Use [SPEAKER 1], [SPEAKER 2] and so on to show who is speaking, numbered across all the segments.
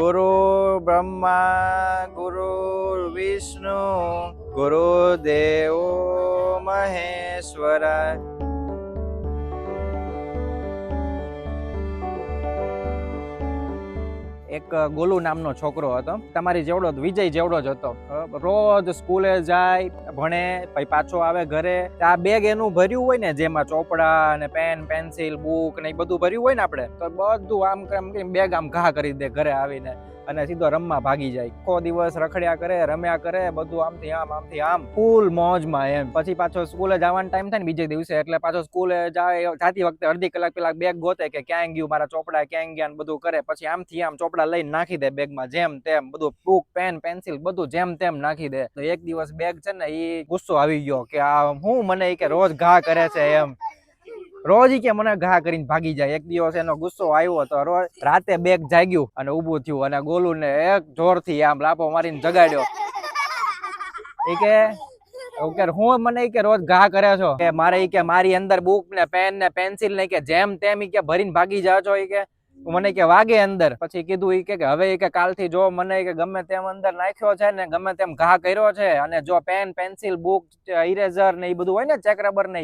[SPEAKER 1] ગુરુ બ્રહ્મા ગુરુ વિષ્ણુ ગુરુદેવો મહેશ્વરા. એક ગોલુ નામનો છોકરો હતો, તમારી જેવડો વિજય જેવડો જ હતો. રોજ સ્કૂલે જાય, ભણે, પછી પાછો આવે ઘરે. આ બેગ એનું ભર્યું હોય ને, જેમાં ચોપડા ને પેન પેન્સિલ બુક ને બધું ભર્યું હોય ને, આપણે તો બધું આમ બેગ આમ ઘા કરી દે ઘરે આવીને, અને સીધો રમવા ભાગી જાય. આખો દિવસ રખડ્યા કરે, રમ્યા કરે, બધું આમથી આમ ફૂલ મોજમાં એમ. પછી પાછો સ્કૂલે જવાનો ટાઈમ થાય ને બીજે દિવસે, એટલે પાછો સ્કૂલે જાય, જાતી વખતે અડધી કલાક પેલા બેગ ગોતે કે ક્યાં ગયું મારા ચોપડા, ક્યાં ગયા બધું કરે. પછી આમથી આમ ચોપડા લઈને નાખી દે બેગમાં, જેમ તેમ બધું બુક પેન પેન્સિલ બધું જેમ તેમ નાખી દે. તો એક દિવસ બેગ છે ને એ ગુસ્સો આવી ગયો કે આ હું મને કે રોજ ઘા કરે છે એમ, રોજ કે મને ઘા કરીને ભાગી જાય. એક દિવસ એનો ગુસ્સો આવ્યો તો રોજ રાતે બેગ જાગ્યું અને ઊભું થયું, અને ગોલુ ને એક જોરથી આમ લાપો મારીને જગાડ્યો. એ કે હું મને કે રોજ ઘા કરે છો, કે મારે કે મારી અંદર બુક ને પેન ને પેન્સિલ ને કે જેમ તેમ કે ભરીને ભાગી જાવ છો. કે મને કે વાગે અંદર. પછી કીધું ઈ કે હવે કે કાલથી જો મને કે ગમે તેમ અંદર નાખ્યો છે ને, ગમે તેમ ઘા કર્યો છે, અને જો પેન પેન્સિલ બુક ઇરેઝર ને એ બધું હોય ને ચેક રબર ને,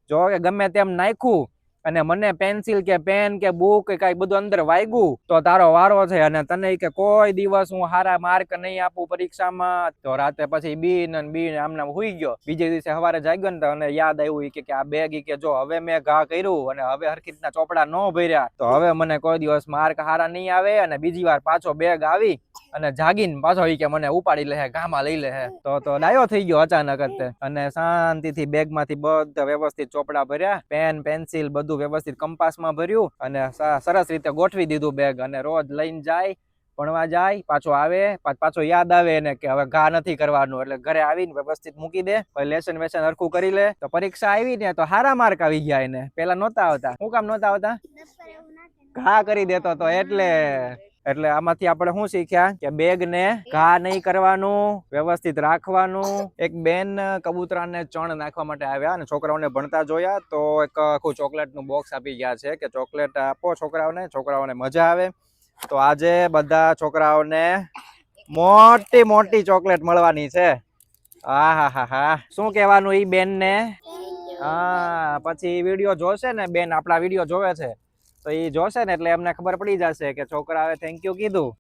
[SPEAKER 1] જો કે ગમે તેમ નાખ્યું અને મને પેન્સિલ કે પેન કે બુક કે કઈ બધું અંદર વાગ્યું તો તારો વારો છે, અને તને કે કોઈ દિવસ હું હારા માર્ક નહીં આપું પરીક્ષામાં. તો રાતે પછી બીન આમને હુઈ ગયો. બીજે દિવસે સવારે જાગ્યો ને, અને યાદ આવ્યું કે આ બેગ કે જો હવે મેં ઘા કર્યું અને હવે હરખી રીતના ચોપડા ન ભર્યા તો હવે મને કોઈ દિવસ માર્ક હારા નહીં આવે. અને બીજી વાર પાછો બેગ આવી અને જાગીને પાછો કે મને ઉપાડી લે, ગામાં લઈ લે. તો ડાયો થઈ ગયો અચાનક જ, અને શાંતિથી બેગ માંથી બધા વ્યવસ્થિત ચોપડા ભર્યા, પેન પેન્સિલ બધું વ્યવસ્થિત કંપાસમાં ભર્યું, અને સરસ રીતે ગોઠવી દીધું બેગ. અને રોજ લઈને જાય, ભણવા જાય, પાછો આવે, પાછો યાદ આવે એને કે હવે ઘા નથી કરવાનું, એટલે ઘરે આવીને વ્યવસ્થિત મૂકી દે, પછી લેસન વેસન હરખું કરી લે. તો પરીક્ષા આવી ને તો હારા માર્ક આવી ગયા એને. પેલા નહોતા આવતા. શું કામ નહોતા આવતા? ઘા કરી દેતો તો એટલે આમાંથી આપણે શું શીખ્યા કે બેગ ને ઘા નહીં કરવાનું, વ્યવસ્થિત રાખવાનું. એક બેન કબૂતરાને ચણ નાખવા માટે આવ્યા અને છોકરાઓને ભણતા જોયા, તો એક આખું ચોકલેટ નું બોક્સ આપી ગયા છે કે ચોકલેટ આપો છોકરાઓને મજા આવે. તો આજે બધા છોકરાઓને મોટી મોટી ચોકલેટ મળવાની છે. હા શું કહેવાનું ઈ બેન ને? હા, પછી વિડીયો જોશે ને બેન, આપણા વિડીયો જોવે છે તો એ જોશે ને એટલે એમને ખબર પડી જશે કે છોકરાએ થેન્ક યુ કીધું.